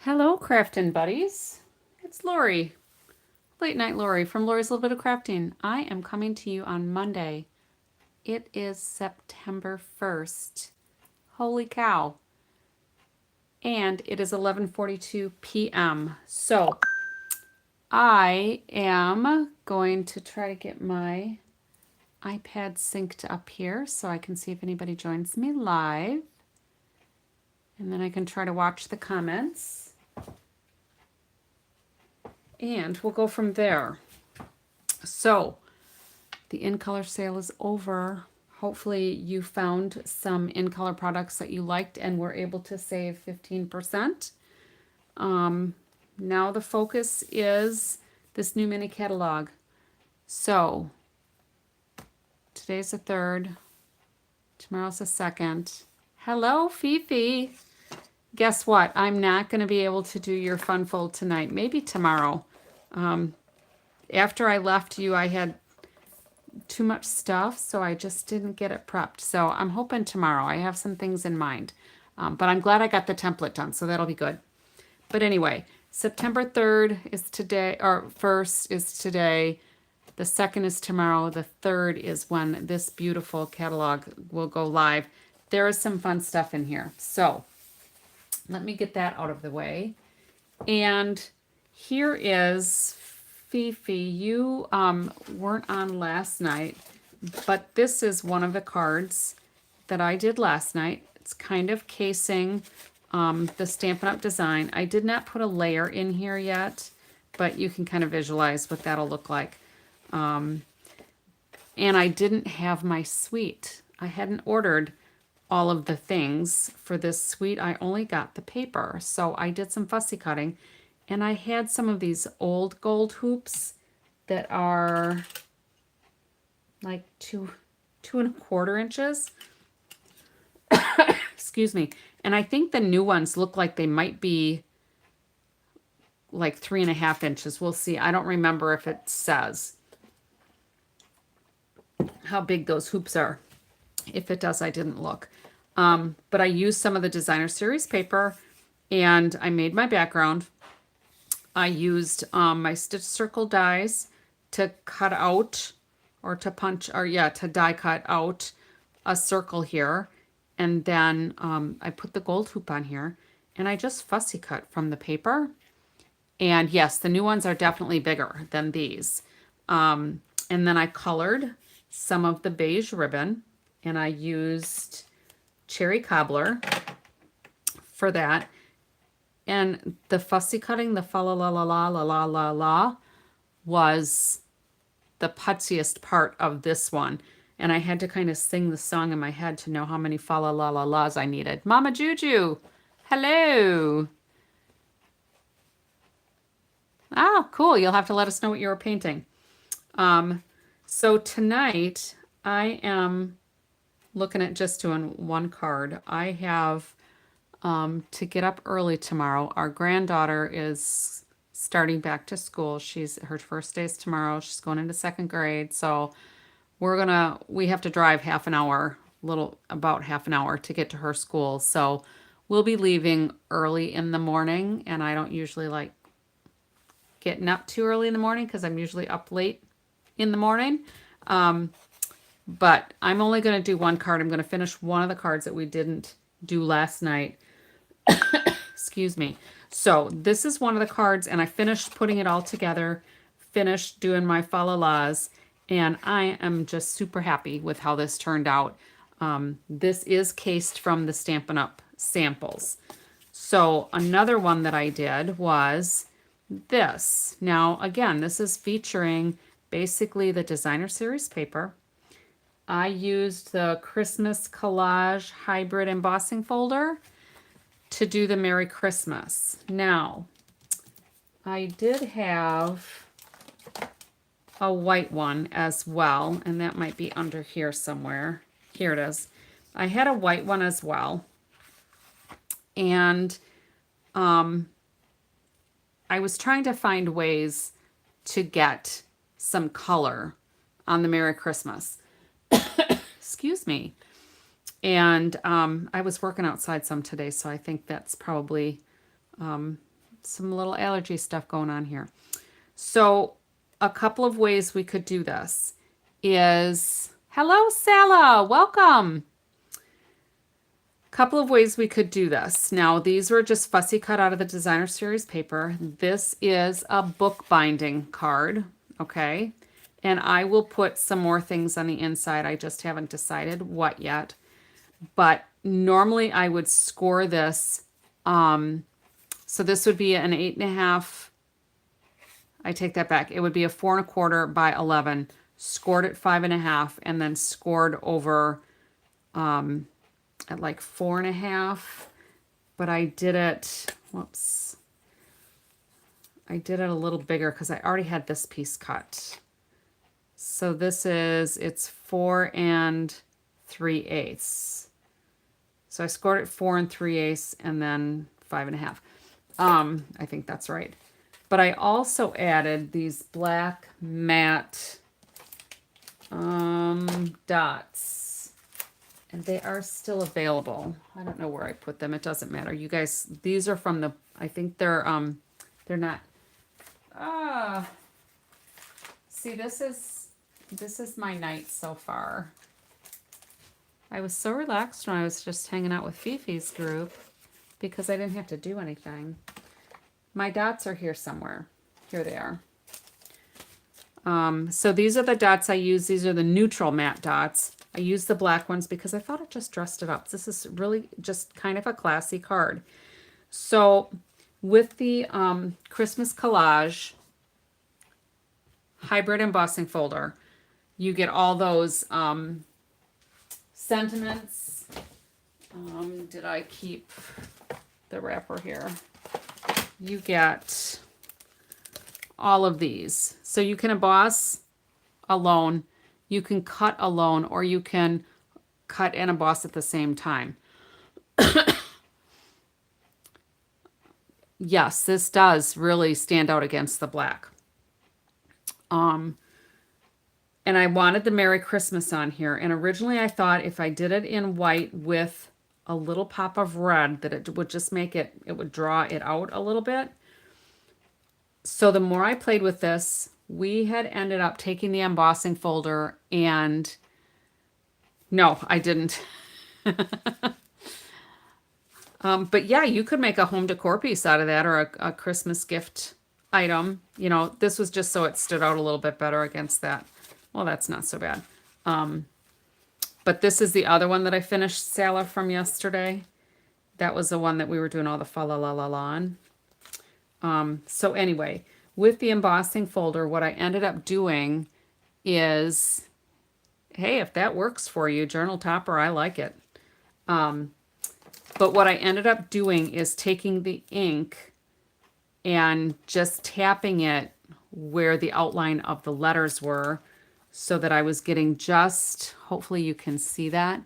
Hello, Craftin' buddies. It's Lori, Late Night Lori from Lori's Little Bit of Crafting. I am coming to you on Monday. It is September 1st. Holy cow. And it is 11:42 p.m. So I am going to try to get my iPad synced up here so I can see if anybody joins me live. And then I can try to watch the comments. And we'll go from there. So the in-color sale is over. Hopefully you found some in-color products that you liked and were able to save 15%. Now the focus is this new mini catalog. So today's the 3rd, tomorrow's the 2nd. Hello, Fifi. Guess what? I'm not going to be able to do your fun fold tonight. Maybe tomorrow. After I left you, I had too much stuff, so I just didn't get it prepped. So I'm hoping tomorrow. I have some things in mind. But I'm glad I got the template done, so that'll be good. But anyway, September 3rd is today, or 1st is today. The 2nd is tomorrow. The 3rd is when this beautiful catalog will go live. There is some fun stuff in here. So let me get that out of the way. And here is Fifi. You weren't on last night, but this is one of the cards that I did last night. It's kind of casing the Stampin' Up! Design. I did not put a layer in here yet, but you can kind of visualize what that'll look like. And I didn't have my suite. I hadn't ordered all of the things for this suite. I only got the paper. So I did some fussy cutting, and I had some of these old gold hoops that are like 2.25 inches. Excuse me. And I think the new ones look like they might be like 3.5 inches. We'll see. I don't remember if it says how big those hoops are. If it does, I didn't look. But I used some of the designer series paper, and I made my background. I used my stitch circle dies to cut out, or to punch, or yeah, to die cut out a circle here. And then I put the gold hoop on here, and I just fussy cut from the paper. And yes, the new ones are definitely bigger than these. And then I colored some of the beige ribbon, and I used cherry cobbler for that. And the fussy cutting, the fa la la la la la la la la, was the putziest part of this one. And I had to kind of sing the song in my head to know how many fa la la la la's I needed. Mama Juju, hello. Oh, cool. You'll have to let us know what you were painting. So tonight I am looking at just doing one card. I have to get up early tomorrow. Our granddaughter is starting back to school. Her first day is tomorrow. She's going into 2nd grade. So we have to drive about half an hour to get to her school. So we'll be leaving early in the morning, and I don't usually like getting up too early in the morning because I'm usually up late in the morning. But I'm only going to do one card. I'm going to finish one of the cards that we didn't do last night. Excuse me. So this is one of the cards, and I finished putting it all together, finished doing my fa la las, and I am just super happy with how this turned out. This is cased from the Stampin' Up! Samples. So another one that I did was this. Now, again, this is featuring basically the designer series paper. I used the Christmas collage hybrid embossing folder to do the Merry Christmas. Now, I did have a white one as well, and that might be under here somewhere. Here it is. I had a white one as well, and I was trying to find ways to get some color on the Merry Christmas. Excuse me. And I was working outside some today, so I think that's probably some little allergy stuff going on here. So a couple of ways we could do this is, hello, Sala, welcome. Couple of ways we could do this. Now, these were just fussy cut out of the designer series paper. This is a bookbinding card, okay? And I will put some more things on the inside. I just haven't decided what yet. But normally I would score this. So this would be an 8.5. I take that back. It would be a 4.25 by 11, scored at 5.5, and then scored over at like 4.5. But I did it, whoops. I did it a little bigger because I already had this piece cut. So this is, it's 4 3/8. So I scored it 4 3/8 and then 5.5. I think that's right. But I also added these black matte dots. And they are still available. I don't know where I put them. It doesn't matter. You guys, these are from the, I think they're not, see, this is my night so far. I was so relaxed when I was just hanging out with Fifi's group because I didn't have to do anything. My dots are here somewhere. Here they are. So these are the dots I use. These are the neutral matte dots. I used the black ones because I thought it just dressed it up. This is really just kind of a classy card. So with the Christmas collage hybrid embossing folder, you get all those sentiments. Did I keep the wrapper here? You get all of these. So you can emboss alone, you can cut alone, or you can cut and emboss at the same time. Yes, this does really stand out against the black. And I wanted the Merry Christmas on here. And originally I thought if I did it in white with a little pop of red, that it would just make it, it would draw it out a little bit. So the more I played with this, we had ended up taking the embossing folder and no, I didn't. But yeah, you could make a home decor piece out of that, or a Christmas gift item. You know, this was just so it stood out a little bit better against that. Well, that's not so bad. But this is the other one that I finished, Sala, from yesterday. That was the one that we were doing all the fa la la la la on. So anyway, with the embossing folder, what I ended up doing is, hey, if that works for you, journal topper, I like it. But what I ended up doing is taking the ink and just tapping it where the outline of the letters were, so that I was getting just, hopefully you can see that.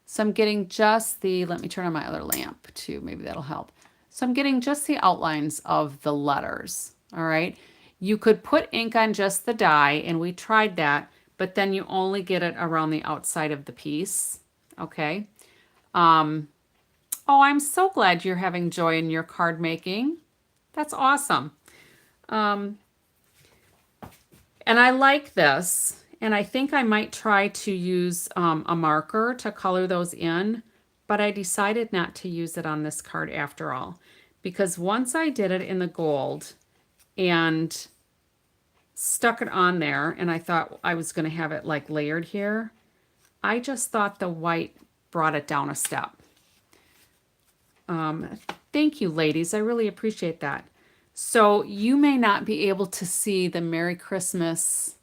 So I'm getting just the, let me turn on my other lamp too, maybe that'll help. So I'm getting just the outlines of the letters, all right? You could put ink on just the die, and we tried that, but then you only get it around the outside of the piece, okay? Oh, I'm so glad you're having joy in your card making. That's awesome. And I like this, and I think I might try to use a marker to color those in, but I decided not to use it on this card after all, because once I did it in the gold and stuck it on there, and I thought I was going to have it like layered here, I just thought the white brought it down a step. Thank you, ladies. I really appreciate that. So you may not be able to see the Merry Christmas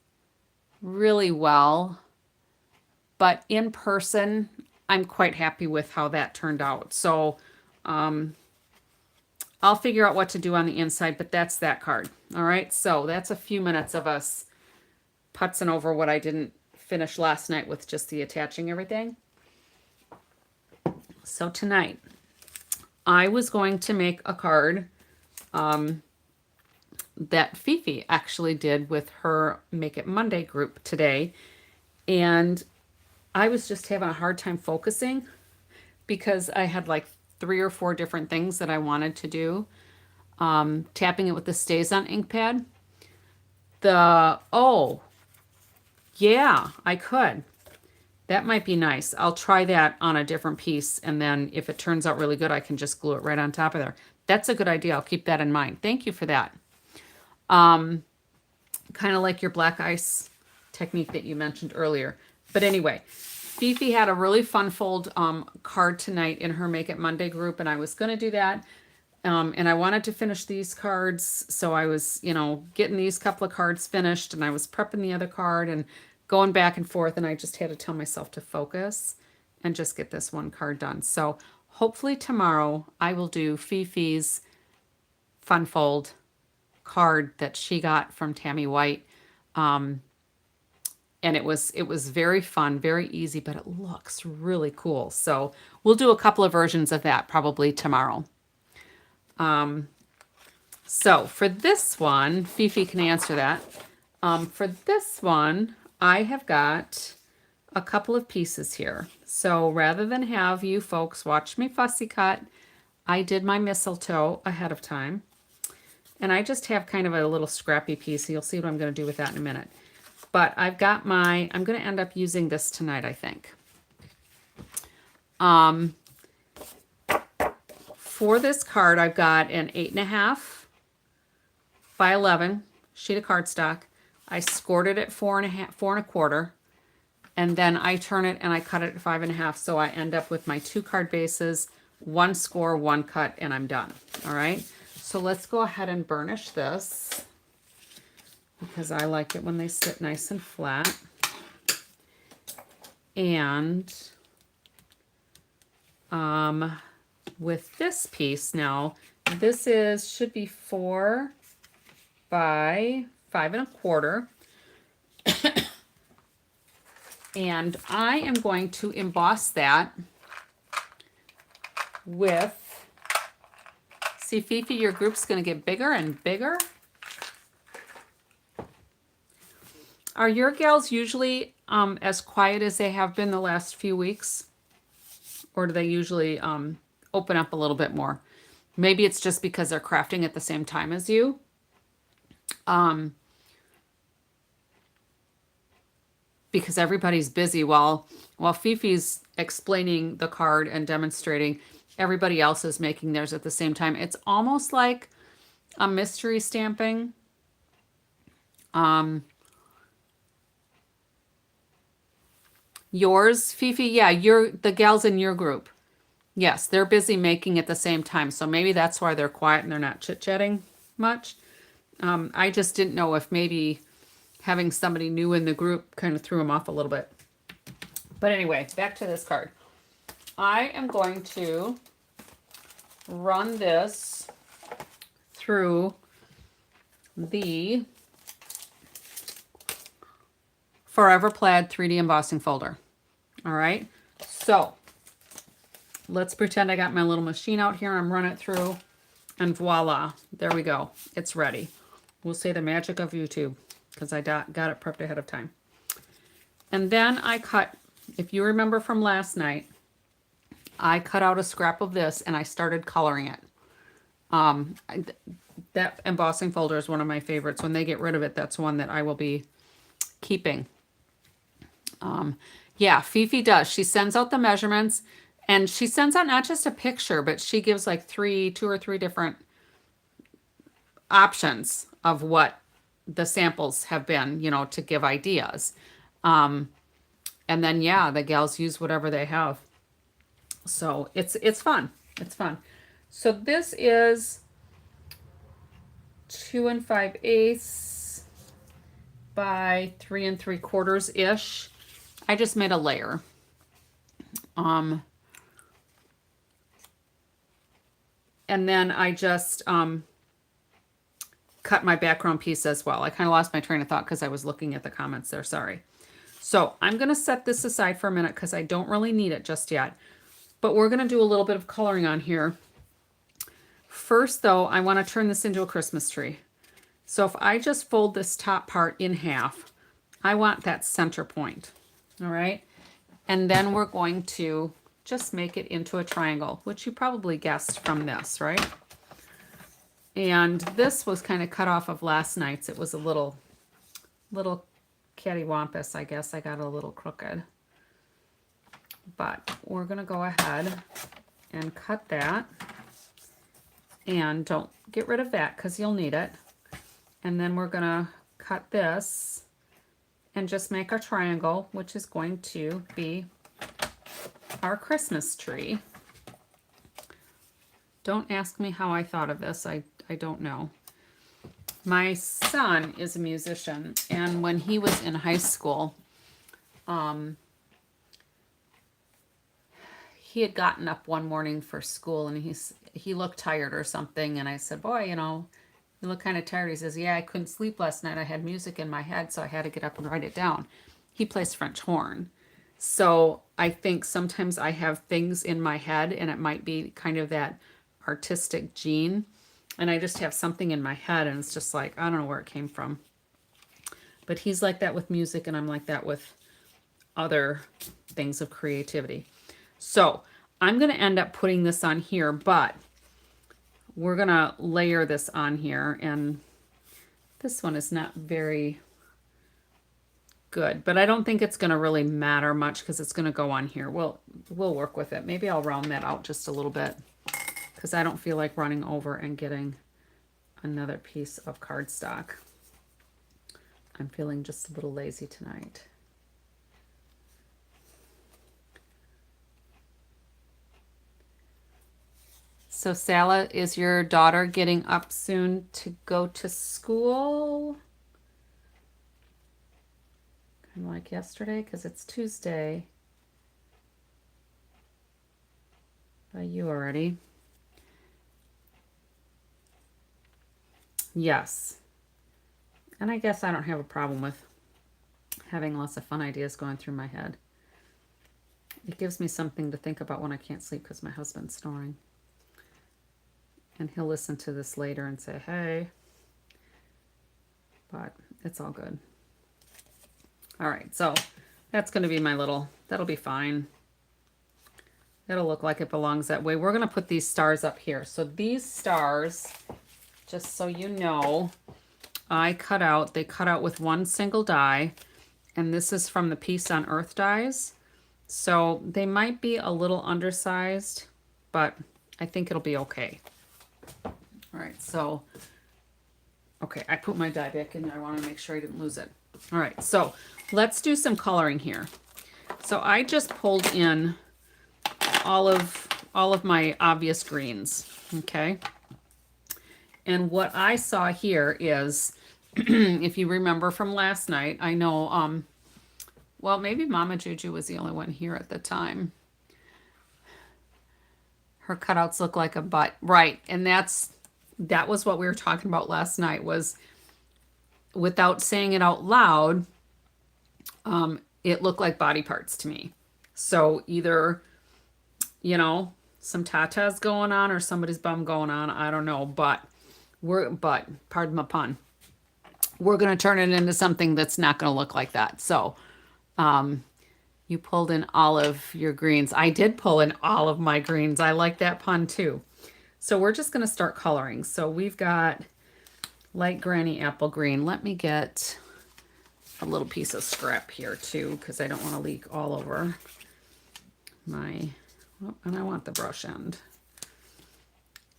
really well, but in person, I'm quite happy with how that turned out. So I'll figure out what to do on the inside, but that's that card. All right, so that's a few minutes of us putzing over what I didn't finish last night with just the attaching everything. So tonight, I was going to make a card that Fifi actually did with her Make It Monday group today. And I was just having a hard time focusing because I had like 3 or 4 different things that I wanted to do. tapping it with the Stays On ink pad. Oh, yeah, I could. That might be nice. I'll try that on a different piece, and then if it turns out really good, I can just glue it right on top of there. That's a good idea. I'll keep that in mind. Thank you for that. Kind of like your black ice technique that you mentioned earlier. But anyway, Fifi had a really fun fold card tonight in her Make It Monday group, and I was going to do that. And I wanted to finish these cards, so I was, getting these couple of cards finished, and I was prepping the other card and going back and forth, and I just had to tell myself to focus and just get this one card done. So hopefully tomorrow I will do Fifi's fun fold card that she got from Tammy White. And it was very fun, very easy, but it looks really cool. So we'll do a couple of versions of that probably tomorrow. So for this one, Fifi can answer that. For this one, I have got a couple of pieces here. So rather than have you folks watch me fussy cut, I did my mistletoe ahead of time. And I just have kind of a little scrappy piece. You'll see what I'm going to do with that in a minute. But I've got I'm going to end up using this tonight, I think. For this card, I've got an 8.5 by 11 sheet of cardstock. I scored it at 4.25, and then I turn it and I cut it at 5.5. So I end up with my 2 card bases, 1 score, 1 cut, and I'm done. All right. So let's go ahead and burnish this because I like it when they sit nice and flat. And with this piece now, this should be 4 by 5.25. And I am going to emboss that with, see, Fifi, your group's going to get bigger and bigger. Are your gals usually as quiet as they have been the last few weeks? Or do they usually open up a little bit more? Maybe it's just because they're crafting at the same time as you. Because everybody's busy while Fifi's explaining the card and demonstrating, everybody else is making theirs at the same time. It's almost like a mystery stamping. Yours, Fifi, yeah, the gals in your group. Yes, they're busy making at the same time. So maybe that's why they're quiet and they're not chit-chatting much. I just didn't know if maybe having somebody new in the group kind of threw them off a little bit. But anyway, back to this card. I am going to run this through the Forever Plaid 3D embossing folder. All right, so let's pretend I got my little machine out here. I'm running it through, and voila, there we go. It's ready. We'll say the magic of YouTube because I got it prepped ahead of time. And then I cut, if you remember from last night, I cut out a scrap of this and I started coloring it. That embossing folder is one of my favorites. When they get rid of it, that's one that I will be keeping. Yeah, Fifi does. She sends out the measurements, and she sends out not just a picture, but she gives like 2 or 3 different options of what the samples have been, to give ideas. And then, yeah, the gals use whatever they have. So it's fun. It's fun. So this is 2 5/8 by 3 3/4 ish. I just made a layer. And then I just cut my background piece as well. I kind of lost my train of thought because I was looking at the comments there. Sorry. So I'm going to set this aside for a minute because I don't really need it just yet. But we're going to do a little bit of coloring on here. First, though, I want to turn this into a Christmas tree. So if I just fold this top part in half, I want that center point. All right. And then we're going to just make it into a triangle, which you probably guessed from this, right? And this was kind of cut off of last night's. It was a little cattywampus, I guess. I got a little crooked. But we're going to go ahead and cut that. And don't get rid of that because you'll need it. And then we're going to cut this and just make our triangle, which is going to be our Christmas tree. Don't ask me how I thought of this. I don't know. My son is a musician, and when he was in high school, he had gotten up one morning for school, and he looked tired or something, and I said, boy, you know, you look kind of tired. He says, yeah, I couldn't sleep last night. I had music in my head, so I had to get up and write it down. He plays French horn. So I think sometimes I have things in my head, and it might be kind of that artistic gene, and I just have something in my head, and it's just like, I don't know where it came from. But he's like that with music, and I'm like that with other things of creativity. So I'm going to end up putting this on here, but we're going to layer this on here, and this one is not very good, but I don't think it's going to really matter much because it's going to go on here. We'll work with it. Maybe I'll round that out just a little bit because I don't feel like running over and getting another piece of cardstock. I'm feeling just a little lazy tonight. So Sala, is your daughter getting up soon to go to school? Kind of like yesterday, because it's Tuesday. By you already. Yes. And I guess I don't have a problem with having lots of fun ideas going through my head. It gives me something to think about when I can't sleep because my husband's snoring. And he'll listen to this later and say, hey. But it's all good. All right, so that's going to be my little, that'll be fine. It'll look like it belongs that way. We're going to put these stars up here. So these stars, just so you know, they cut out with one single die, and this is from the Peace on Earth dies. So they might be a little undersized, but I think it'll be okay. All right, so, okay, I put my die back in there. I want to make sure I didn't lose it. All right, so let's do some coloring here. So I just pulled in all of my obvious greens, okay? And what I saw here is, if you remember from last night, I know, well, maybe Mama Juju was the only one here at the time. Her cutouts look like a butt. Right, and that was what we were talking about last night, was without saying it out loud, it looked like body parts to me. So either, you know, some tatas going on or somebody's bum going on, I don't know, but pardon my pun, we're going to turn it into something that's not going to look like that. So you pulled in all of your greens. I did pull in all of my greens. I like that pun too. So we're just going to start coloring. So we've got light granny apple green. Let me get a little piece of scrap here too, because I don't want to leak all over my, and I want the brush end.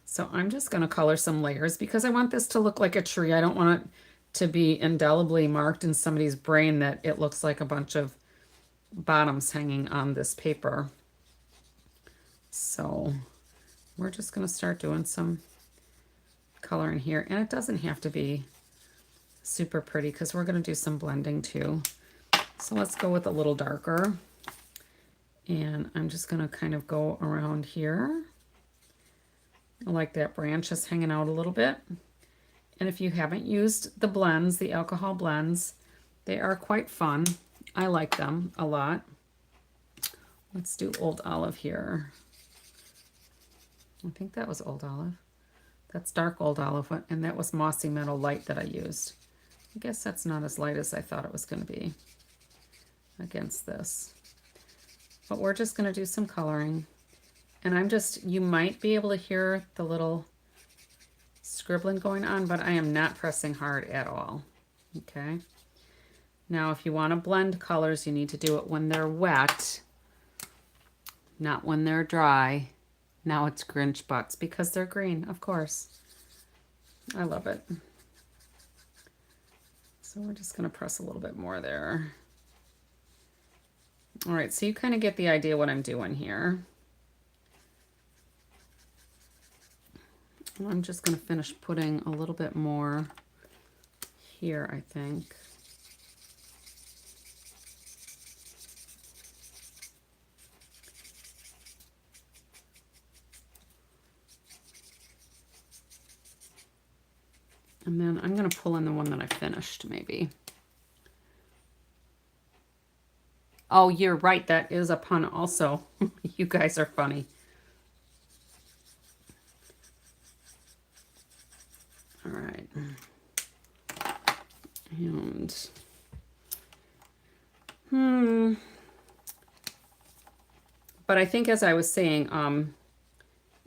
So I'm just going to color some layers because I want this to look like a tree. I don't want it to be indelibly marked in somebody's brain that it looks like a bunch of bottoms hanging on this paper. So we're just going to start doing some coloring here, and it doesn't have to be super pretty because we're going to do some blending too. So let's go with a little darker, and I'm just going to kind of go around here. I like that branch is hanging out a little bit. And if you haven't used the blends, the alcohol blends, they are quite fun. I like them a lot. Let's do Old Olive here. I think that was Old Olive. That's dark Old Olive, and that was Mossy Meadow Light that I used. I guess that's not as light as I thought it was going to be against this. But we're just going to do some coloring. And you might be able to hear the little scribbling going on, but I am not pressing hard at all. Okay. Now, if you want to blend colors, you need to do it when they're wet, not when they're dry. Now it's Grinch butts because they're green, of course. I love it. So we're just going to press a little bit more there. All right, so you kind of get the idea what I'm doing here. I'm just going to finish putting a little bit more here, I think. And then I'm going to pull in the one that I finished, maybe. Oh, you're right. That is a pun also. You guys are funny. All right. And, but I think as I was saying,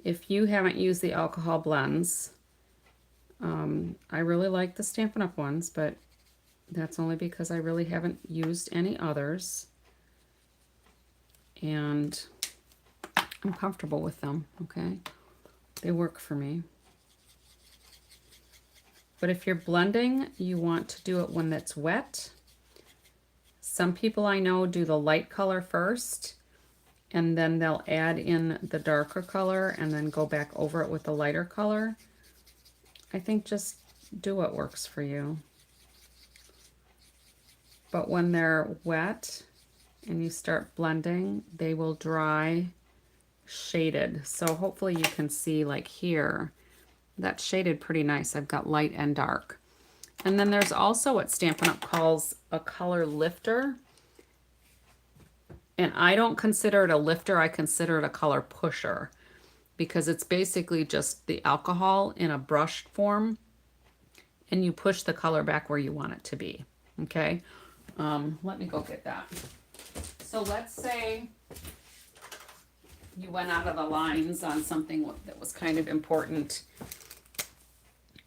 if you haven't used the alcohol blends, I really like the Stampin' Up! Ones, but that's only because I really haven't used any others. And I'm comfortable with them, okay? They work for me. But if you're blending, you want to do it when it's wet. Some people I know do the light color first, and then they'll add in the darker color and then go back over it with the lighter color. I think just do what works for you. But when they're wet and you start blending, they will dry shaded. So hopefully you can see, like here, that's shaded pretty nice. I've got light and dark. And then there's also what Stampin' Up! Calls a color lifter. And I don't consider it a lifter, I consider it a color pusher, because it's basically just the alcohol in a brushed form, and you push the color back where you want it to be, okay? Let me go get that. So let's say you went out of the lines on something that was kind of important.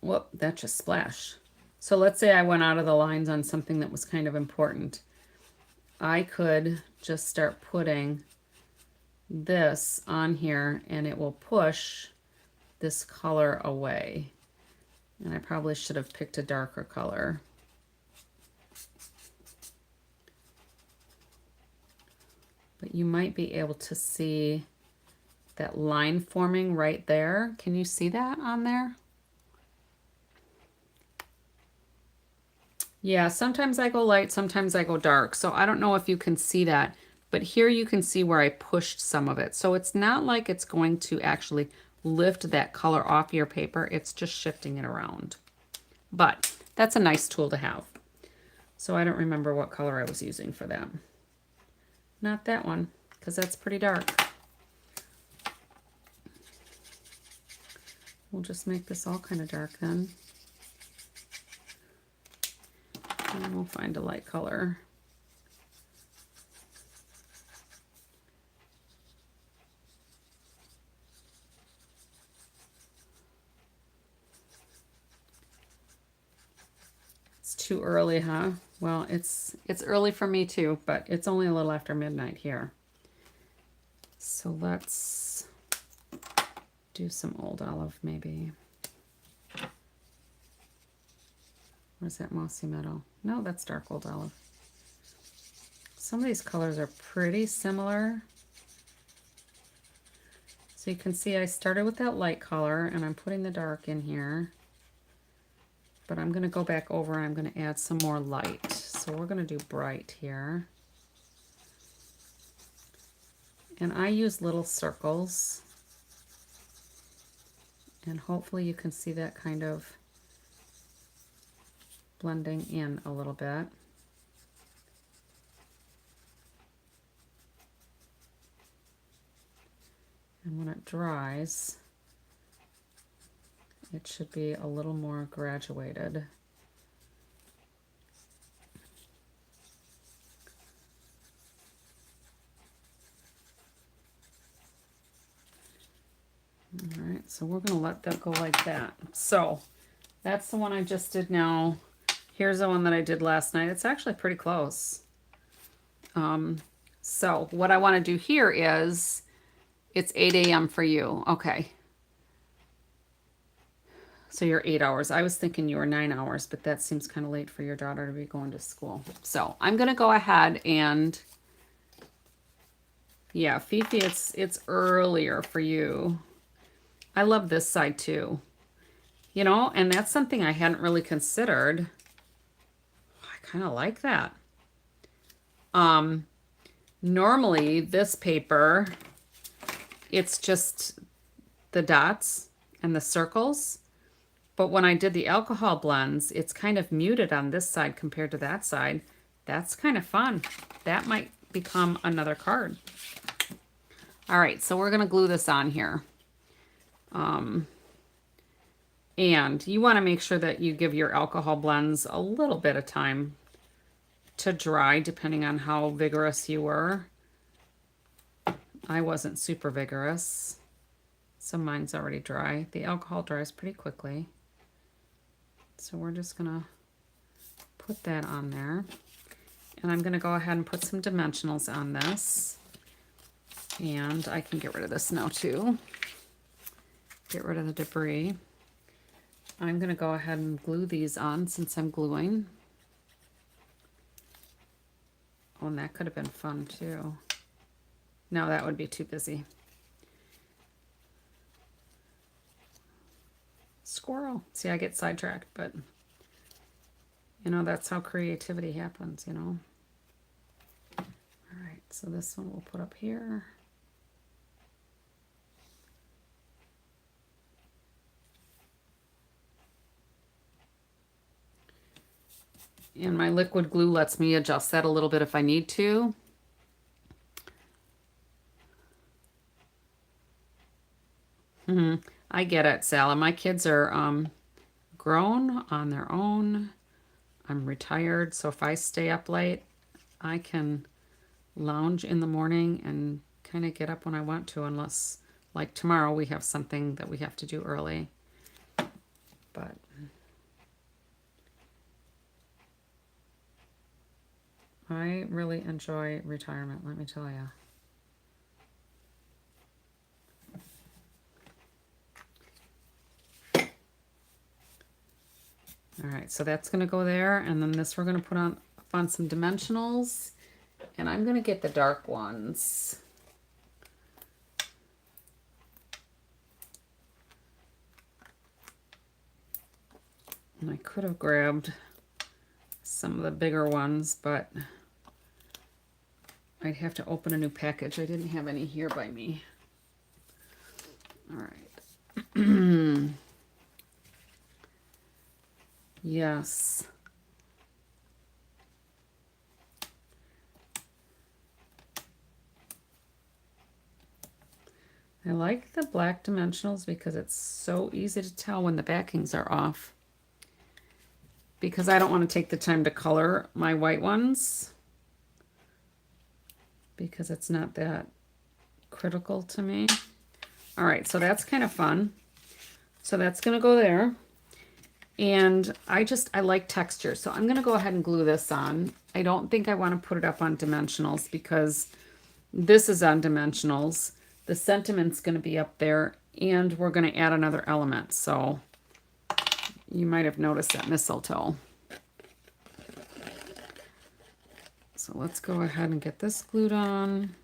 Whoop, that just splashed. So let's say I went out of the lines on something that was kind of important. I could just start putting this on here and it will push this color away. And I probably should have picked a darker color. But you might be able to see that line forming right there. Can you see that on there? Yeah, sometimes I go light, sometimes I go dark. So I don't know if you can see that, but here you can see where I pushed some of it. So it's not like it's going to actually lift that color off your paper. It's just shifting it around. But that's a nice tool to have. So I don't remember what color I was using for that. Not that one, because that's pretty dark. We'll just make this all kind of dark then. And we'll find a light color. It's too early, huh? Well, it's early for me too, but it's only a little after midnight here. So let's do some Old Olive maybe. Or is that Mossy Meadow? No, that's Dark Old Olive. Some of these colors are pretty similar. So you can see I started with that light color and I'm putting the dark in here. But I'm going to go back over and I'm going to add some more light. So we're going to do bright here. And I use little circles. And hopefully you can see that kind of blending in a little bit. And when it dries, it should be a little more graduated. All right. right, so we're going to let that go like that. So that's the one I just did now. Here's the one that I did last night. It's actually pretty close. So what I want to do here is, it's 8 a.m. for you. Okay. So you're 8 hours. I was thinking you were 9 hours, but that seems kind of late for your daughter to be going to school. So I'm going to go ahead and, yeah, Fifi, it's earlier for you. I love this side too. You know, and that's something I hadn't really considered. I kind of like that. Normally this paper, it's just the dots and the circles. But when I did the alcohol blends, it's kind of muted on this side compared to that side. That's kind of fun. That might become another card. All right, so we're gonna glue this on here. And you wanna make sure that you give your alcohol blends a little bit of time to dry, depending on how vigorous you were. I wasn't super vigorous, so mine's already dry. The alcohol dries pretty quickly. So we're just gonna put that on there. And I'm gonna go ahead and put some dimensionals on this. And I can get rid of this now too. Get rid of the debris. I'm gonna go ahead and glue these on since I'm gluing. Oh, and that could have been fun too. No, that would be too busy. Squirrel. See, I get sidetracked, but you know, that's how creativity happens, you know. All right, so this one we'll put up here. And my liquid glue lets me adjust that a little bit if I need to. I get it, Sally. My kids are grown on their own. I'm retired, so if I stay up late, I can lounge in the morning and kind of get up when I want to, unless, like tomorrow, we have something that we have to do early. But I really enjoy retirement, let me tell you. All right, so that's gonna go there, and then this we're gonna put on some dimensionals, and I'm gonna get the dark ones. And I could have grabbed some of the bigger ones, but I'd have to open a new package. I didn't have any here by me. All right. Yes. I like the black dimensionals because it's so easy to tell when the backings are off. Because I don't want to take the time to color my white ones, because it's not that critical to me. All right, so that's kind of fun. So that's gonna go there. And I like texture, so I'm gonna go ahead and glue this on. I don't think I want to put it up on dimensionals because this is on dimensionals. The sentiment's gonna be up there, and we're gonna add another element. So you might have noticed that mistletoe. So let's go ahead and get this glued on.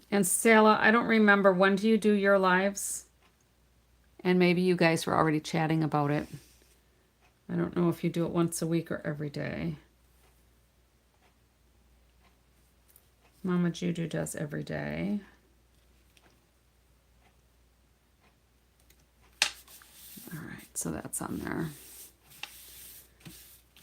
And Stella, I don't remember, when do you do your lives? And maybe you guys were already chatting about it. I don't know if you do it once a week or every day. Mama Juju does every day. All right, so that's on there.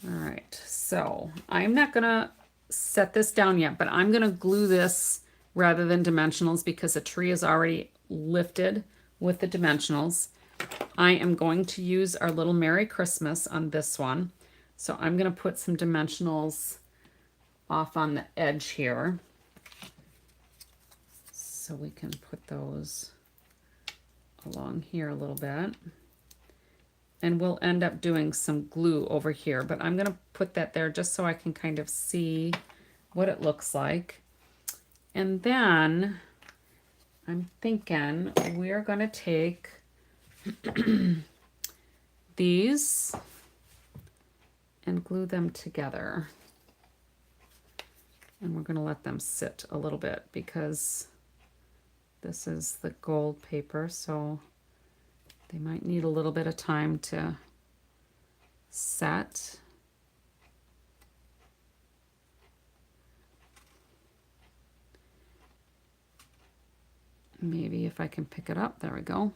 All right, so I'm not gonna set this down yet, but I'm gonna glue this rather than dimensionals because the tree is already lifted with the dimensionals. I am going to use our little Merry Christmas on this one. So I'm gonna put some dimensionals off on the edge here. So we can put those along here a little bit. And we'll end up doing some glue over here, but I'm going to put that there just so I can kind of see what it looks like. And then I'm thinking we're going to take these and glue them together. And we're going to let them sit a little bit because this is the gold paper, so they might need a little bit of time to set. Maybe if I can pick it up, there we go.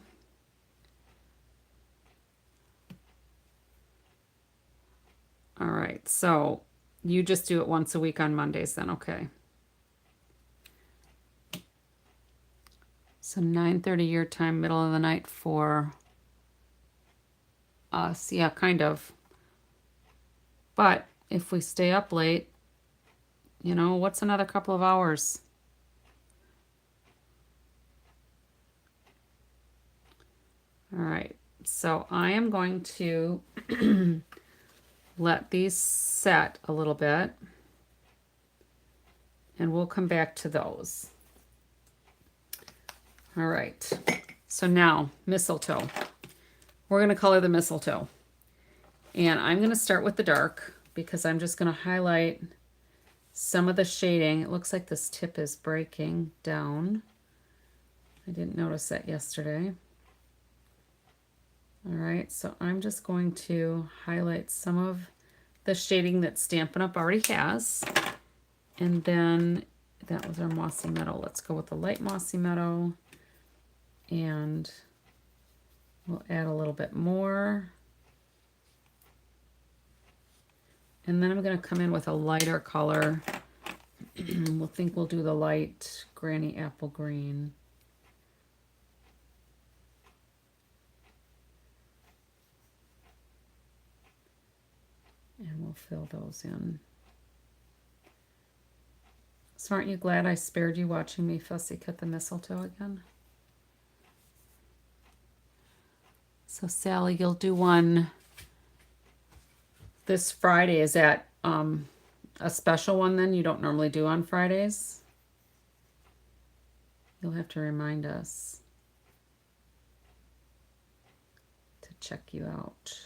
All right, so you just do it once a week on Mondays then, okay. So 9:30 your time, middle of the night for us. Yeah, kind of. But if we stay up late, you know, what's another couple of hours? All right, so I am going to let these set a little bit, and we'll come back to those. All right, so now mistletoe. We're going to color the mistletoe. And I'm going to start with the dark because I'm just going to highlight some of the shading. It looks like this tip is breaking down. I didn't notice that yesterday. All right, so I'm just going to highlight some of the shading that Stampin' Up! Already has. And then that was our Mossy Meadow. Let's go with the light Mossy Meadow. And we'll add a little bit more. And then I'm going to come in with a lighter color. We'll do the light Granny Apple Green. And we'll fill those in. So aren't you glad I spared you watching me fussy cut the mistletoe again? So Sally, you'll do one this Friday. Is that a special one then you don't normally do on Fridays? You'll have to remind us to check you out.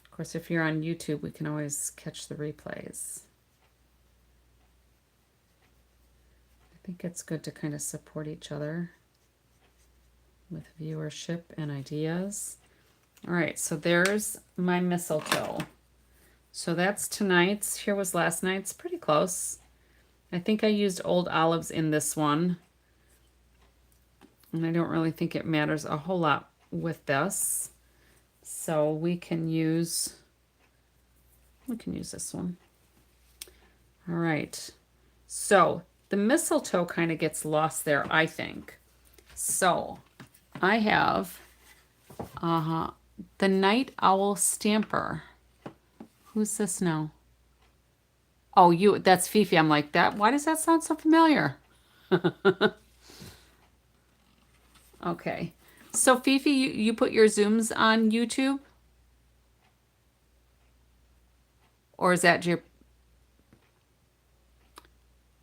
Of course, if you're on YouTube, we can always catch the replays. I think it's good to kind of support each other with viewership and ideas. All right, so there's my mistletoe. So that's tonight's. Here was last night's. Pretty close. I think I used old olives in this one. And I don't really think it matters a whole lot with this. So we can use this one. All right. So the mistletoe kind of gets lost there, I think. So I have the Night Owl Stamper. Who's this now? Oh, that's Fifi. I'm like, that. Why does that sound so familiar? Okay. So Fifi, you put your Zooms on YouTube? Or is that your...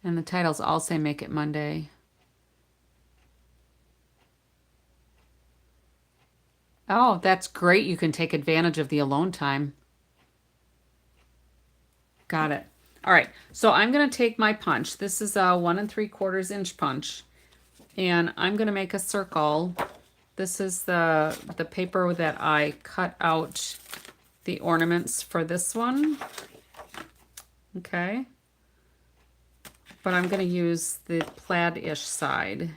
And the titles all say Make It Monday. Oh, that's great. You can take advantage of the alone time. Got it. All right. So I'm going to take my punch. This is a 1 3/4 inch punch. And I'm going to make a circle. This is the paper that I cut out the ornaments for this one. Okay. But I'm going to use the plaid-ish side.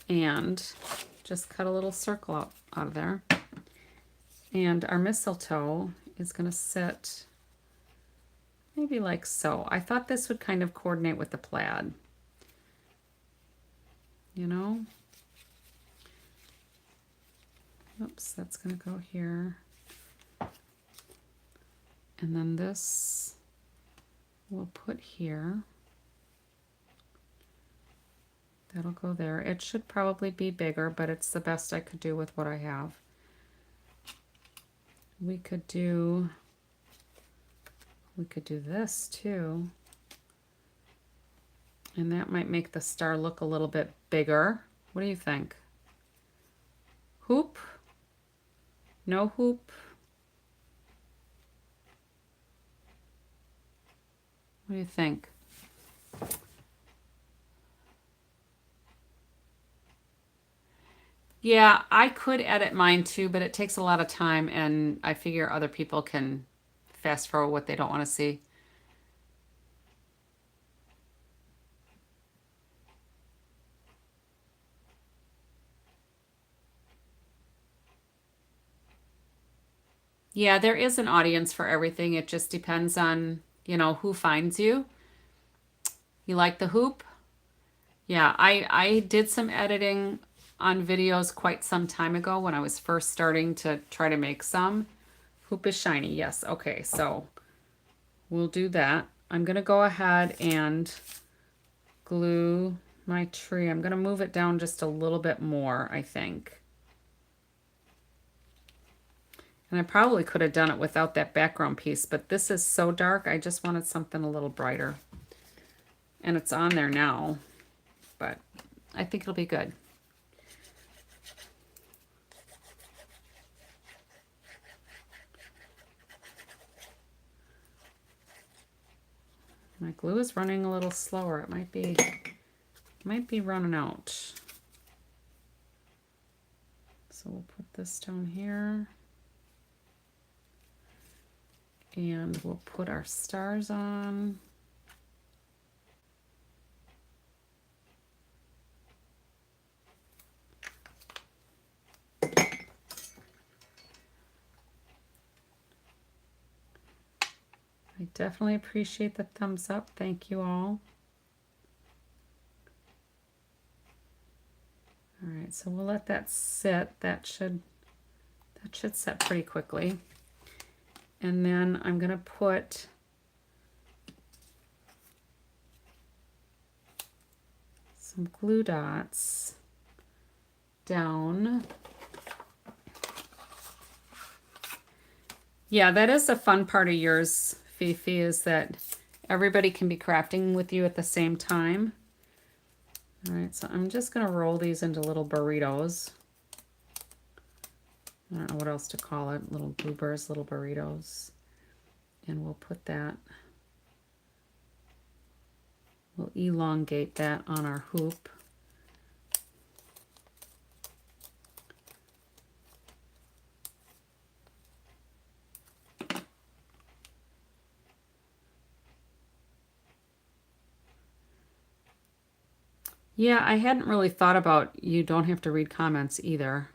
And just cut a little circle out of there. And our mistletoe is going to sit maybe like so. I thought this would kind of coordinate with the plaid. You know? Oops, that's going to go here. And then this we'll put here. That'll go there. It should probably be bigger, but it's the best I could do with what I have. We could do this too. And that might make the star look a little bit bigger. What do you think? Hoop? No hoop? What do you think? Yeah, I could edit mine too, but it takes a lot of time, and I figure other people can fast forward what they don't want to see. Yeah, there is an audience for everything. It just depends on, you know, who finds you. You like the hoop? Yeah, I did some editing on videos quite some time ago when I was first starting to try to make some. Hoop is shiny. Yes. Okay, so we'll do that. I'm going to go ahead and glue my tree. I'm going to move it down just a little bit more, I think. And I probably could have done it without that background piece, but this is so dark, I just wanted something a little brighter. And it's on there now, but I think it'll be good. My glue is running a little slower. It might be running out. So we'll put this down here. And we'll put our stars on. I definitely appreciate the thumbs up. Thank you all. All right, so we'll let that sit. That should set pretty quickly. And then I'm going to put some glue dots down. Yeah, that is a fun part of yours, Fifi, is that everybody can be crafting with you at the same time. All right, so I'm just going to roll these into little burritos. I don't know what else to call it, little goobers, little burritos. And we'll put that, we'll elongate that on our hoop. Yeah, I hadn't really thought about you don't have to read comments either,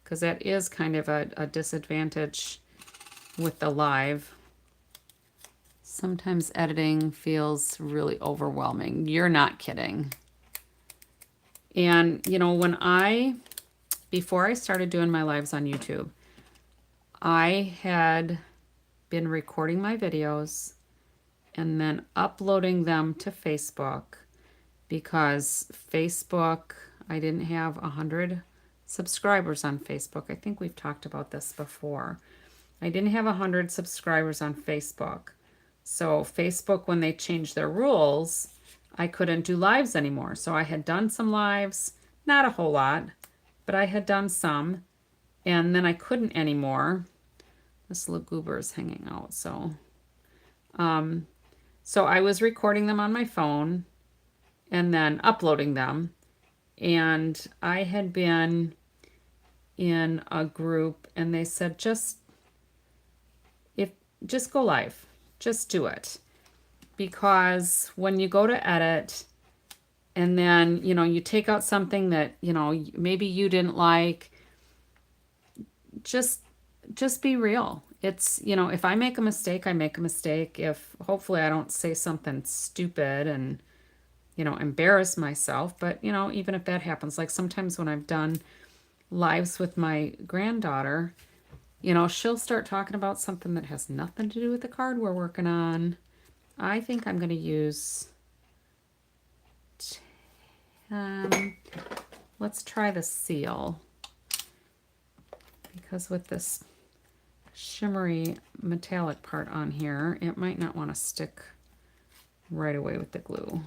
because that is kind of a disadvantage with the live. Sometimes editing feels really overwhelming. You're not kidding. And, you know, before I started doing my lives on YouTube, I had been recording my videos and then uploading them to Facebook, because Facebook, I didn't have 100 subscribers on Facebook. I think we've talked about this before. I didn't have 100 subscribers on Facebook. So Facebook, when they changed their rules, I couldn't do lives anymore. So I had done some lives, not a whole lot, but I had done some, and then I couldn't anymore. This little goober is hanging out. So I was recording them on my phone and then uploading them. And I had been in a group and they said, just go live, just do it. Because when you go to edit and then, you know, you take out something that, you know, maybe you didn't like, just be real. It's, you know, if I make a mistake, I make a mistake. If hopefully I don't say something stupid and, you know, embarrass myself. But, you know, even if that happens, like sometimes when I've done lives with my granddaughter You know, she'll start talking about something that has nothing to do with the card we're working on. I think I'm going to use, let's try the seal. Because with this shimmery metallic part on here, it might not want to stick right away with the glue.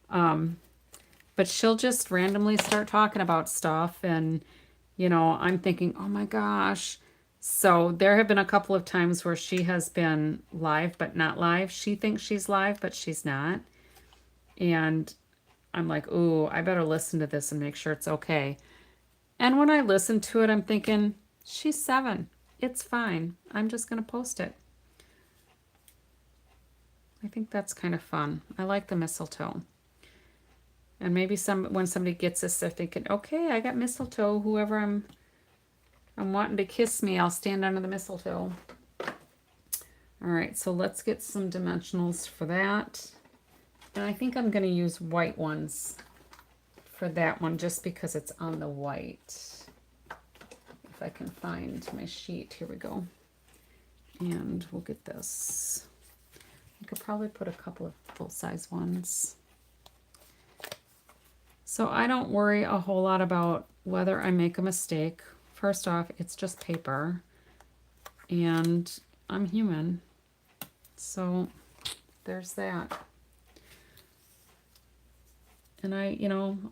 But she'll just randomly start talking about stuff, and you know, I'm thinking, oh my gosh. So there have been a couple of times where she has been live but not live. She thinks she's live but she's not. And I'm like, ooh, I better listen to this and make sure it's okay. And when I listen to it, I'm thinking, she's 7. It's fine. I'm just going to post it. I think that's kind of fun. I like the mistletoe. And maybe when somebody gets this, they're thinking, okay, I got mistletoe. Whoever I'm wanting to kiss me, I'll stand under the mistletoe. All right, so let's get some dimensionals for that. And I think I'm going to use white ones for that one just because it's on the white. If I can find my sheet, here we go. And we'll get this. I could probably put a couple of full-size ones. So I don't worry a whole lot about whether I make a mistake. First off, it's just paper, and I'm human. So there's that. And I don't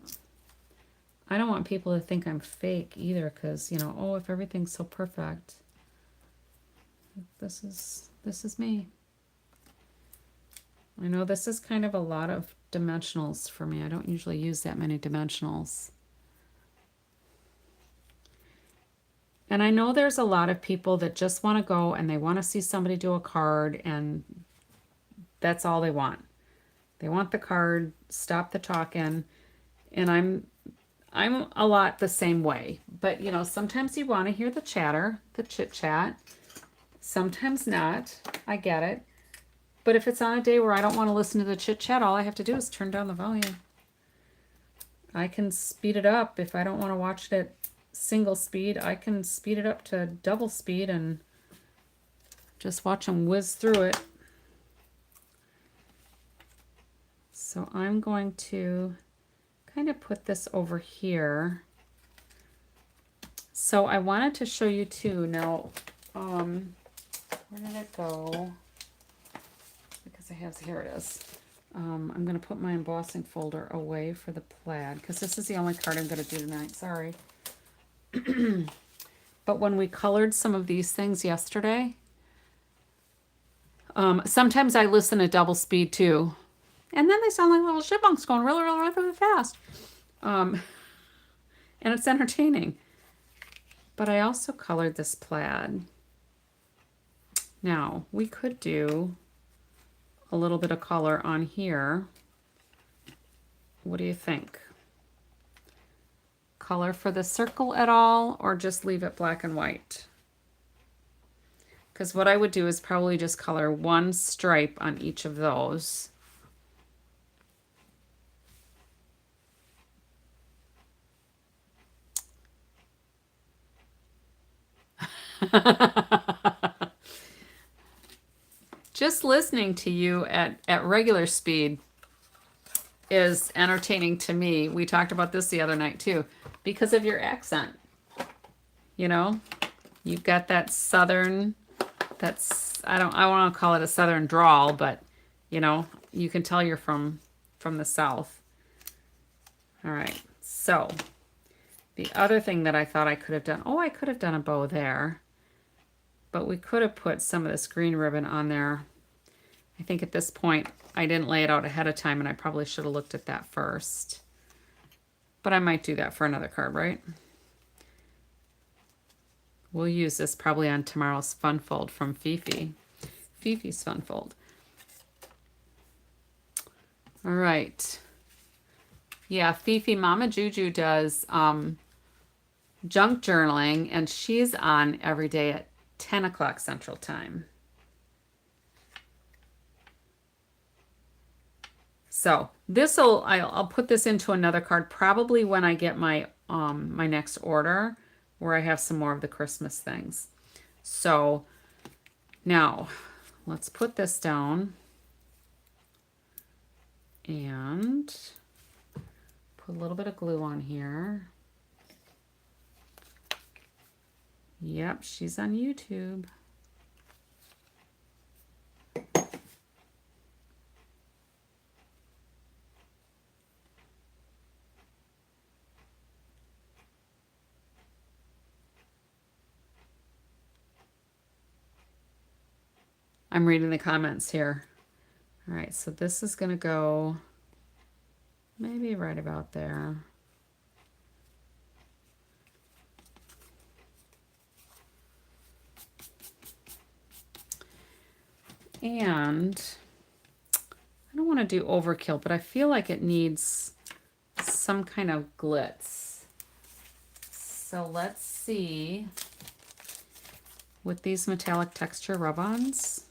want people to think I'm fake either, because, you know, oh, if everything's so perfect. This is me. I know this is kind of a lot of dimensionals for me. I don't usually use that many dimensionals. And I know there's a lot of people that just want to go and they want to see somebody do a card, and that's all they want. They want the card, stop the talking, and I'm a lot the same way. But, you know, sometimes you want to hear the chatter, the chit-chat. Sometimes not. I get it. But if it's on a day where I don't want to listen to the chit-chat, all I have to do is turn down the volume. I can speed it up. If I don't want to watch it at single speed, I can speed it up to double speed and just watch them whiz through it. So I'm going to kind of put this over here. So I wanted to show you too. Now, where did it go? Because I have, here it is. I'm going to put my embossing folder away for the plaid, because this is the only card I'm going to do tonight. Sorry. But when we colored some of these things yesterday, sometimes I listen at double speed too. And then they sound like little chipmunks going really, really, really, really fast. And it's entertaining. But I also colored this plaid. Now, we could do a little bit of color on here. What do you think? Color for the circle at all, or just leave it black and white? Because what I would do is probably just color one stripe on each of those. Just listening to you at regular speed is entertaining to me. We talked about this the other night too, because of your accent. You know, you've got that southern, I want to call it a southern drawl, but you know, you can tell you're from the South. All right, so the other thing that I thought I could have done, I could have done a bow there, but we could have put some of this green ribbon on there. I think at this point, I didn't lay it out ahead of time, and I probably should have looked at that first. But I might do that for another card, right? We'll use this probably on tomorrow's Fun Fold from Fifi. Fifi's Fun Fold. All right. Yeah, Fifi, Mama Juju does junk journaling, and she's on every day at 10 o'clock Central Time. So I'll put this into another card probably when I get my my next order, where I have some more of the Christmas things. So now let's put this down and put a little bit of glue on here. Yep, she's on YouTube. I'm reading the comments here. All right, so this is gonna go maybe right about there. And I don't want to do overkill, but I feel like it needs some kind of glitz. So let's see. With these metallic texture rub-ons,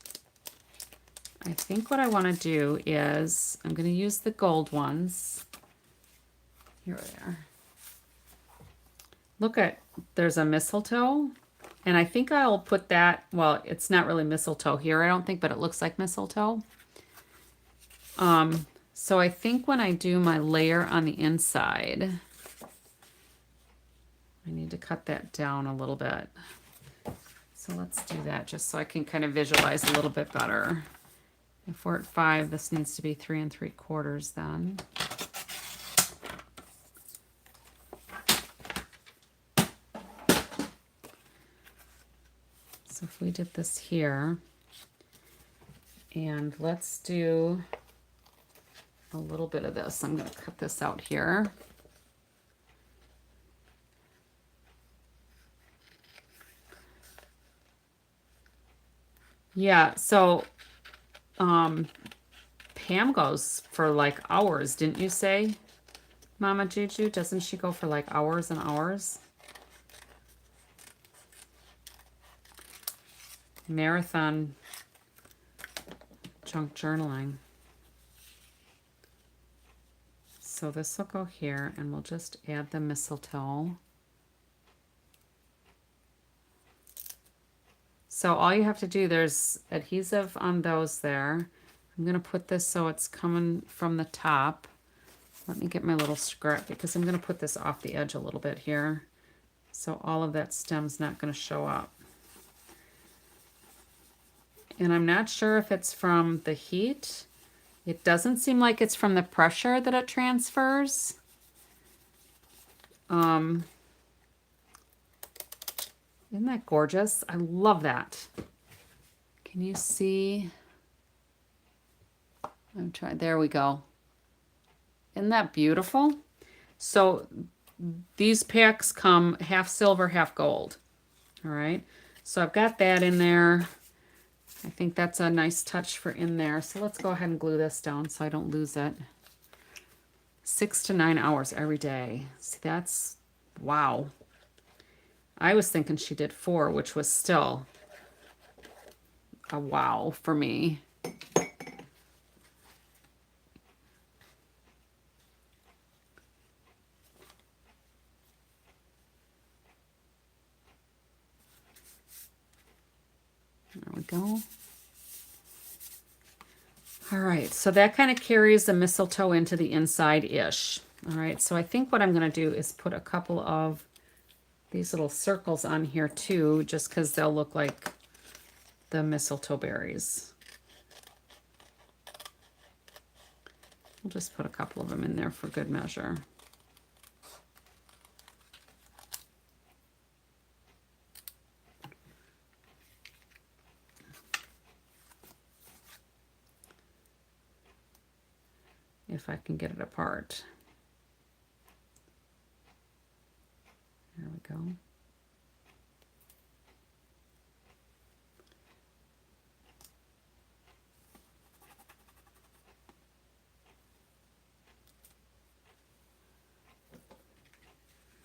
I think what I want to do is I'm going to use the gold ones. Here they are. Look at, there's a mistletoe. And I think I'll put that, well, it's not really mistletoe here, I don't think, but it looks like mistletoe. So I think when I do my layer on the inside, I need to cut that down a little bit. So let's do that just so I can kind of visualize a little bit better. If we're at 5, this needs to be 3 3/4 then. So if we did this here, and let's do a little bit of this. I'm going to cut this out here. Yeah, so Pam goes for like hours, didn't you say, Mama Juju? Doesn't she go for like hours and hours? Marathon junk journaling. So this will go here, and we'll just add the mistletoe. So all you have to do, there's adhesive on those there. I'm going to put this so it's coming from the top. Let me get my little scrap because I'm going to put this off the edge a little bit here. So all of that stem's not going to show up. And I'm not sure if it's from the heat. It doesn't seem like it's from the pressure that it transfers. Isn't that gorgeous? I love that. Can you see? I'm trying. There we go. Isn't that beautiful? So these packs come half silver, half gold. All right. So I've got that in there. I think that's a nice touch for in there. So let's go ahead and glue this down so I don't lose it. 6 to 9 hours every day. See, that's, wow. I was thinking she did 4, which was still a wow for me. There we go. All right, so that kind of carries the mistletoe into the inside-ish. All right, so I think what I'm going to do is put a couple of these little circles on here too, just because they'll look like the mistletoe berries. We'll just put a couple of them in there for good measure. If I can get it apart. There we go.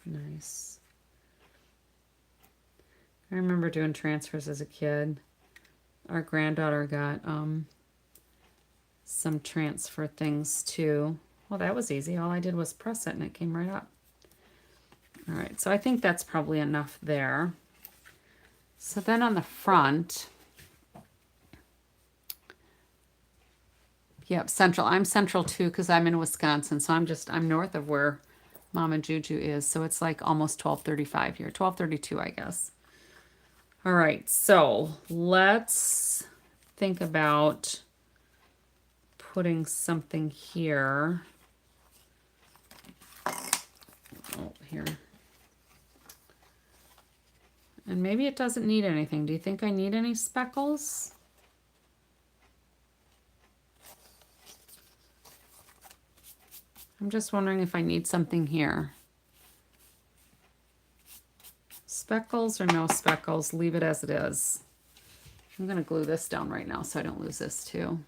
Nice. I remember doing transfers as a kid. Our granddaughter got some transfer things too. Well, that was easy. All I did was press it and it came right up. All right, so I think that's probably enough there. So then on the front, yep, central. I'm central too because I'm in Wisconsin, so I'm north of where Mama Juju is. So it's like almost 12:35 here, 12:32, I guess. All right, so let's think about putting something here. Oh, here. And maybe it doesn't need anything. Do you think I need any speckles? I'm just wondering if I need something here. Speckles or no speckles, leave it as it is. I'm going to glue this down right now so I don't lose this too.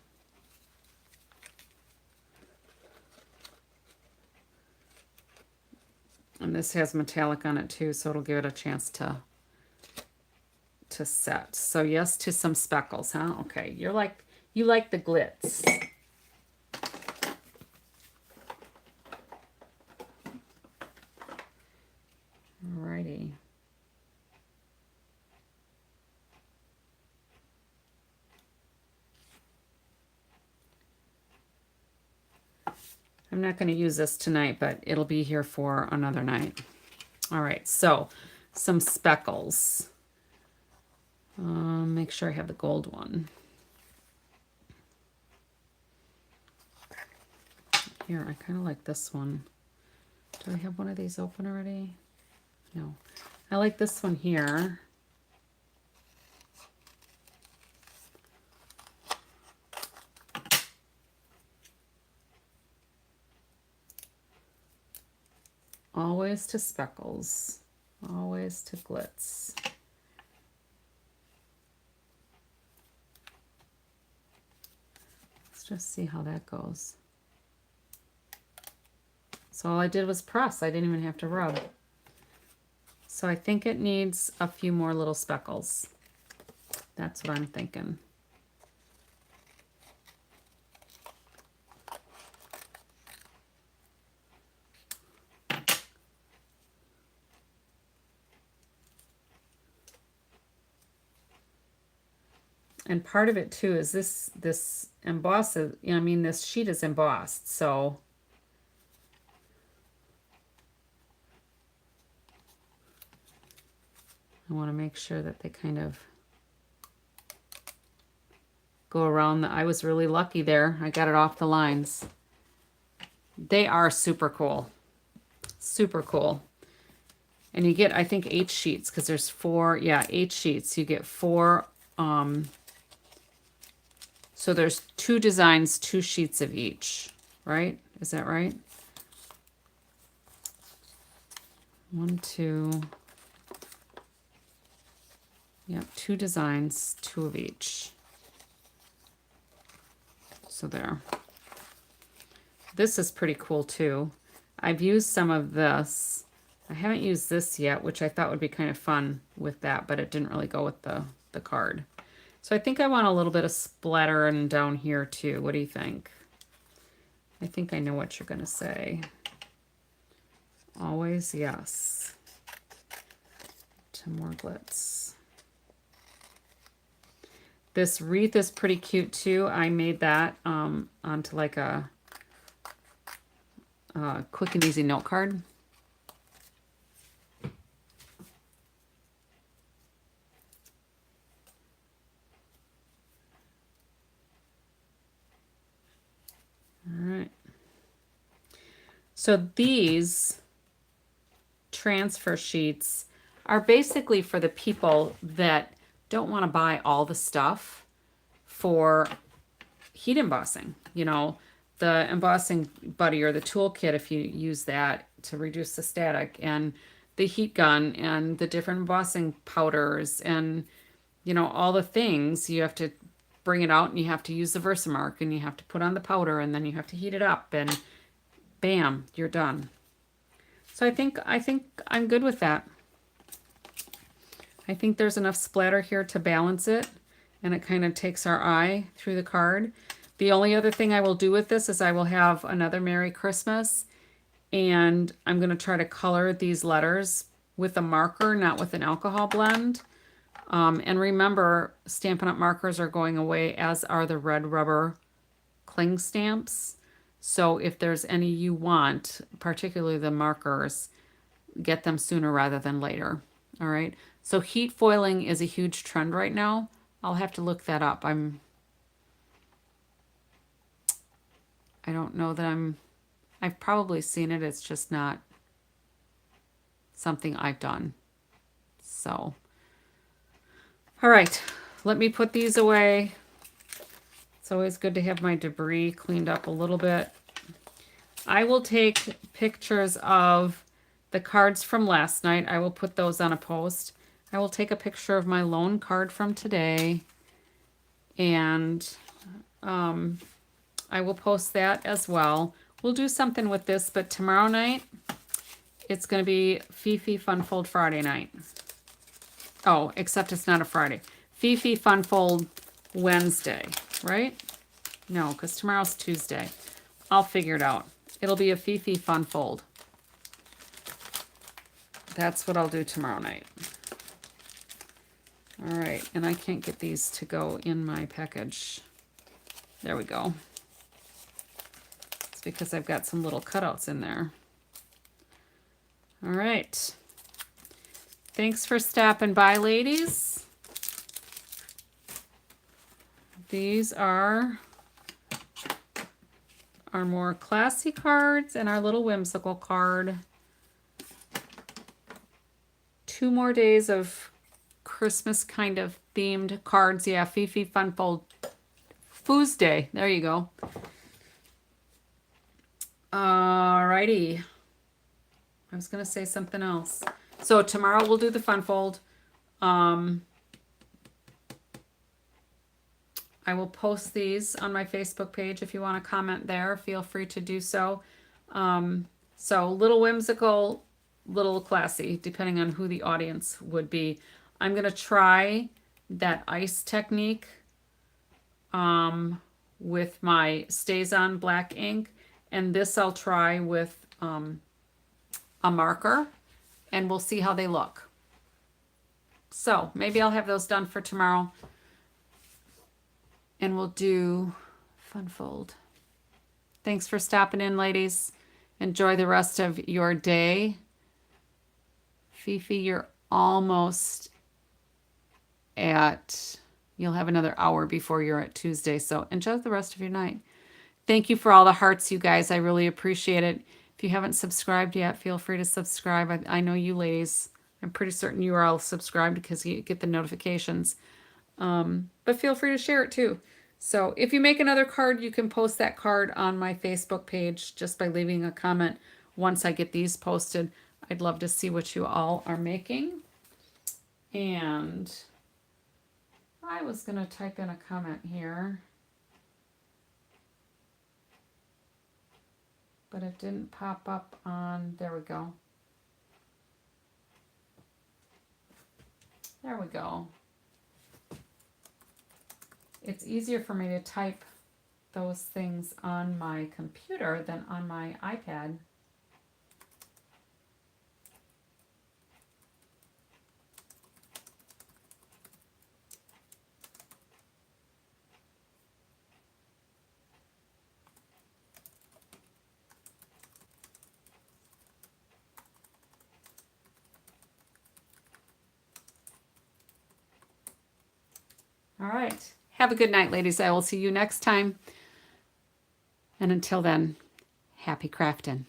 And this has metallic on it too, so it'll give it a chance to set. So yes to some speckles, huh? Okay, you like the glitz. Alrighty. I'm not going to use this tonight, but it'll be here for another night. All right, so some speckles. Make sure I have the gold one. Here, I kind of like this one. Do I have one of these open already? No. I like this one here. Always to speckles. Always to glitz. Let's just see how that goes. So all I did was press. I didn't even have to rub. So I think it needs a few more little speckles. That's what I'm thinking. And part of it too is this embosses, I mean, this sheet is embossed, so I want to make sure that they kind of go around. I was really lucky there. I got it off the lines. They are super cool. Super cool. And you get, I think, 8 sheets because there's 4, yeah, 8 sheets. You get 4, so there's 2 designs, 2 sheets of each, right? Is that right? 1, 2. Yep, 2 designs, 2 of each. So there. This is pretty cool too. I've used some of this. I haven't used this yet, which I thought would be kind of fun with that, but it didn't really go with the card. So I think I want a little bit of splattering down here too. What do you think? I think I know what you're going to say. Always yes. To more glitz. This wreath is pretty cute too. I made that onto like a quick and easy note card. All right. So these transfer sheets are basically for the people that don't want to buy all the stuff for heat embossing. You know, the embossing buddy or the toolkit, if you use that to reduce the static, and the heat gun and the different embossing powders and, you know, all the things. You have to bring it out and you have to use the Versamark and you have to put on the powder and then you have to heat it up and bam, you're done. So I think I'm good with that. I think there's enough splatter here to balance it, and it kind of takes our eye through the card. The only other thing I will do with this is I will have another Merry Christmas And I'm going to try to color these letters with a marker, not with an alcohol blend. And remember, Stampin' Up! Markers are going away, as are the red rubber cling stamps. So if there's any you want, particularly the markers, get them sooner rather than later. All right. So heat foiling is a huge trend right now. I'll have to look that up. I don't know that I've probably seen it. It's just not something I've done. So, all right, let me put these away. It's always good to have my debris cleaned up a little bit. I will take pictures of the cards from last night. I will put those on a post. I will take a picture of my lone card from today, and I will post that as well. We'll do something with this, but tomorrow night, it's going to be Fifi Funfold Friday night. Oh, except it's not a Friday. Fifi Funfold Wednesday, right? No, because tomorrow's Tuesday. I'll figure it out. It'll be a Fifi Funfold. That's what I'll do tomorrow night. All right, and I can't get these to go in my package. There we go. It's because I've got some little cutouts in there. All right. Thanks for stopping by, ladies. These are our more classy cards and our little whimsical card. 2 more days of Christmas kind of themed cards. Yeah, Fifi Funfold Foos Day. There you go. Alrighty. I was going to say something else. So tomorrow we'll do the Funfold. I will post these on my Facebook page. If you want to comment there, feel free to do so. So little whimsical, little classy, depending on who the audience would be. I'm going to try that ice technique with my Stays On black ink. And this I'll try with a marker, and we'll see how they look. So maybe I'll have those done for tomorrow. And we'll do Funfold. Thanks for stopping in, ladies. Enjoy the rest of your day. Fifi, you're almost you'll have another hour before you're at Tuesday, so enjoy the rest of your night. Thank you for all the hearts, you guys. I really appreciate it. If you haven't subscribed yet, feel free to subscribe. I know you ladies, I'm pretty certain you are all subscribed because you get the notifications. But feel free to share it too. So if you make another card, you can post that card on my Facebook page just by leaving a comment once I get these posted. I'd love to see what you all are making. And I was going to type in a comment here, but it didn't pop up on, there we go. There we go. It's easier for me to type those things on my computer than on my iPad. All right. Have a good night, ladies. I will see you next time. And until then, happy crafting.